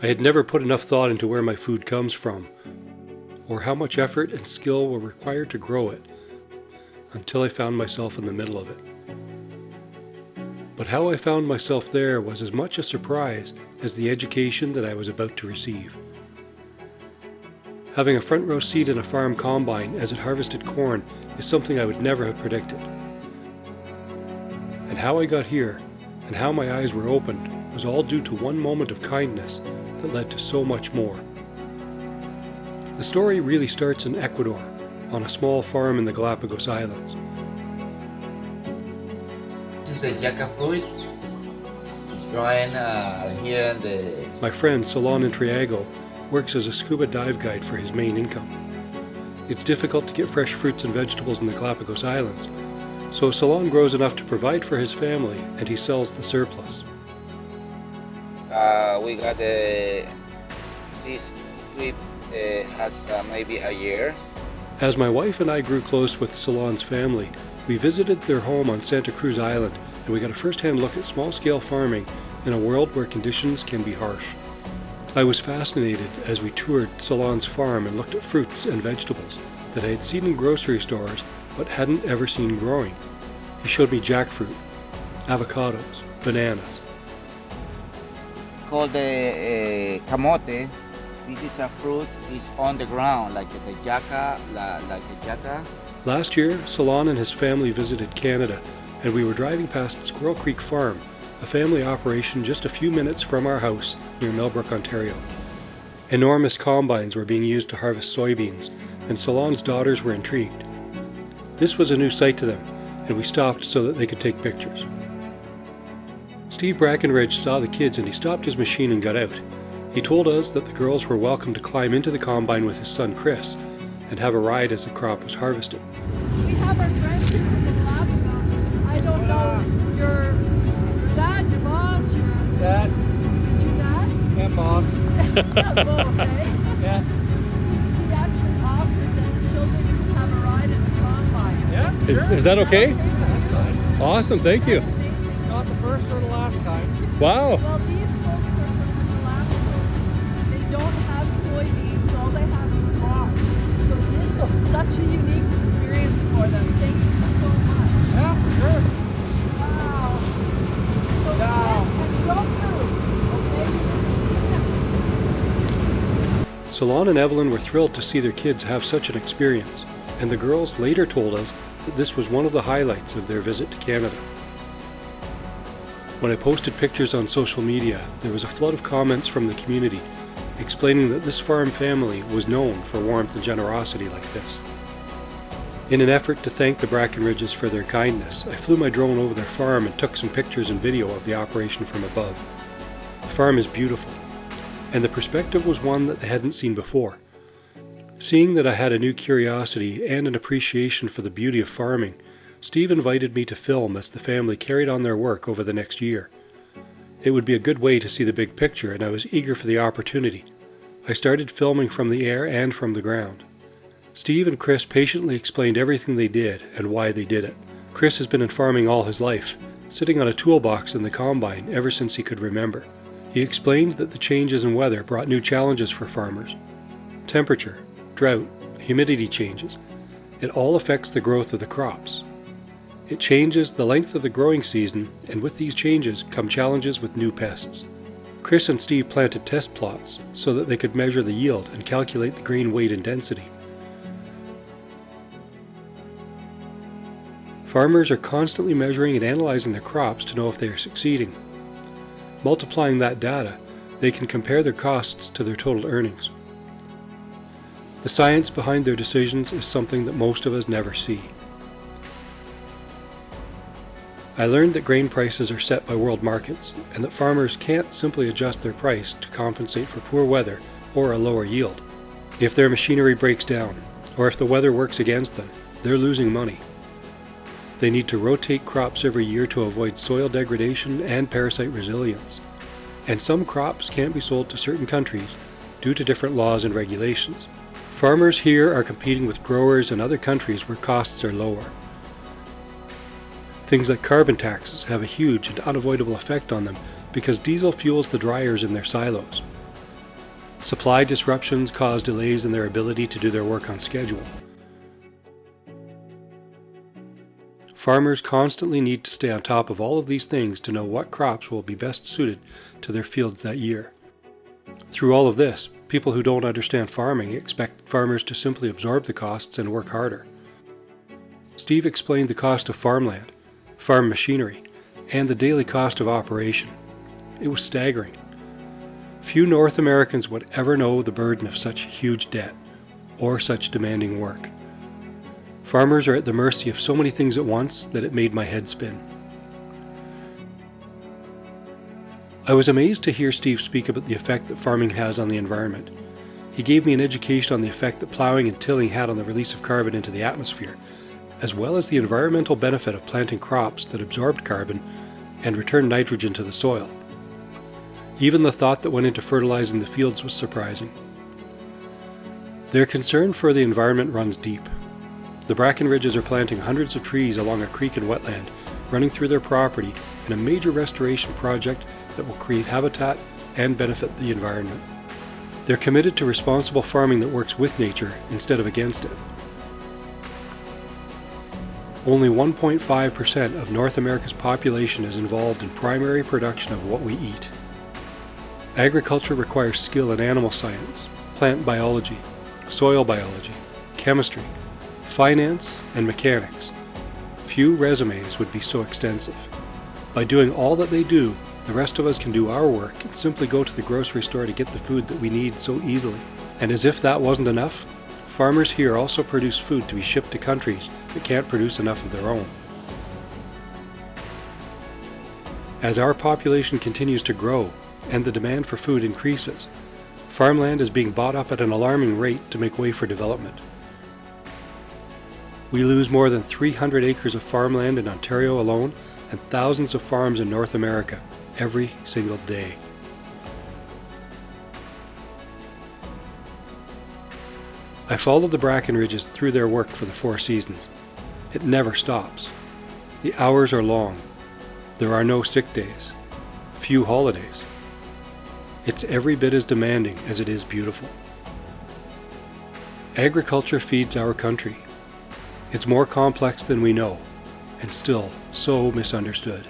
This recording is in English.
I had never put enough thought into where my food comes from, or how much effort and skill were required to grow it, until I found myself in the middle of it. But how I found myself there was as much a surprise as the education that I was about to receive. Having a front row seat in a farm combine as it harvested corn is something I would never have predicted. And how I got here, and how my eyes were opened, was all due to one moment of kindness that led to so much more. The story really starts in Ecuador, on a small farm in the Galapagos Islands. This is the yucca fruit. It's growing here in the... My friend Solon Intriago works as a scuba dive guide for his main income. It's difficult to get fresh fruits and vegetables in the Galapagos Islands, so Solon grows enough to provide for his family, and he sells the surplus. We got this tree has maybe a year. As my wife and I grew close with Solon's family, we visited their home on Santa Cruz Island, and we got a first-hand look at small-scale farming in a world where conditions can be harsh. I was fascinated as we toured Solon's farm and looked at fruits and vegetables that I had seen in grocery stores but hadn't ever seen growing. He showed me jackfruit, avocados, bananas. Called the camote. This is a fruit. It's on the ground like the yucca, like a yucca. Last year, Solon and his family visited Canada, and we were driving past Squirrel Creek Farm, a family operation just a few minutes from our house near Millbrook, Ontario. Enormous combines were being used to harvest soybeans, and Solon's daughters were intrigued. This was a new sight to them, and we stopped so that they could take pictures. Steve Brackenridge saw the kids and he stopped his machine and got out. He told us that the girls were welcome to climb into the combine with his son Chris and have a ride as the crop was harvested. We have our friends here from the Galapagos. I don't know your dad, your boss, your Dad is your dad? and boss. Both, eh? Yeah. He actually offered that the children could have a ride in the combine. Yeah. Is that okay? That's fine. Awesome, thank you. That's amazing. Not the first or the last time. Wow. Well, these folks are from the Galapagos. They don't have soybeans. All they have is crops. So this is such a unique experience for them. Thank you so much. Yeah, for sure. Wow. So Wow. sit and go through. Okay? Solon and Evelyn were thrilled to see their kids have such an experience, and the girls later told us that this was one of the highlights of their visit to Canada. When I posted pictures on social media, there was a flood of comments from the community explaining that this farm family was known for warmth and generosity like this. In an effort to thank the Brackenridges for their kindness, I flew my drone over their farm and took some pictures and video of the operation from above. The farm is beautiful, and the perspective was one that they hadn't seen before. Seeing that I had a new curiosity and an appreciation for the beauty of farming, Steve invited me to film as the family carried on their work over the next year. It would be a good way to see the big picture, and I was eager for the opportunity. I started filming from the air and from the ground. Steve and Chris patiently explained everything they did and why they did it. Chris has been in farming all his life, sitting on a toolbox in the combine ever since he could remember. He explained that the changes in weather brought new challenges for farmers. Temperature, drought, humidity changes. It all affects the growth of the crops. It changes the length of the growing season, and with these changes come challenges with new pests. Chris and Steve planted test plots so that they could measure the yield and calculate the grain weight and density. Farmers are constantly measuring and analyzing their crops to know if they are succeeding. Multiplying that data, they can compare their costs to their total earnings. The science behind their decisions is something that most of us never see. I learned that grain prices are set by world markets, and that farmers can't simply adjust their price to compensate for poor weather or a lower yield. If their machinery breaks down, or if the weather works against them, they're losing money. They need to rotate crops every year to avoid soil degradation and parasite resilience. And some crops can't be sold to certain countries due to different laws and regulations. Farmers here are competing with growers in other countries where costs are lower. Things like carbon taxes have a huge and unavoidable effect on them because diesel fuels the dryers in their silos. Supply disruptions cause delays in their ability to do their work on schedule. Farmers constantly need to stay on top of all of these things to know what crops will be best suited to their fields that year. Through all of this, people who don't understand farming expect farmers to simply absorb the costs and work harder. Steve explained the cost of farmland, farm machinery, and the daily cost of operation. It was staggering. Few North Americans would ever know the burden of such huge debt or such demanding work. Farmers are at the mercy of so many things at once that it made my head spin. I was amazed to hear Steve speak about the effect that farming has on the environment. He gave me an education on the effect that plowing and tilling had on the release of carbon into the atmosphere, as well as the environmental benefit of planting crops that absorbed carbon and returned nitrogen to the soil. Even the thought that went into fertilizing the fields was surprising. Their concern for the environment runs deep. The Brackenridges are planting hundreds of trees along a creek and wetland running through their property in a major restoration project that will create habitat and benefit the environment. They're committed to responsible farming that works with nature instead of against it. Only 1.5% of North America's population is involved in primary production of what we eat. Agriculture requires skill in animal science, plant biology, soil biology, chemistry, finance, and mechanics. Few resumes would be so extensive. By doing all that they do, the rest of us can do our work and simply go to the grocery store to get the food that we need so easily. And as if that wasn't enough, farmers here also produce food to be shipped to countries that can't produce enough of their own. As our population continues to grow and the demand for food increases, farmland is being bought up at an alarming rate to make way for development. We lose more than 300 acres of farmland in Ontario alone and thousands of farms in North America every single day. I followed the Brackenridges through their work for the 4 seasons. It never stops. The hours are long. There are no sick days. Few holidays. It's every bit as demanding as it is beautiful. Agriculture feeds our country. It's more complex than we know, and still so misunderstood.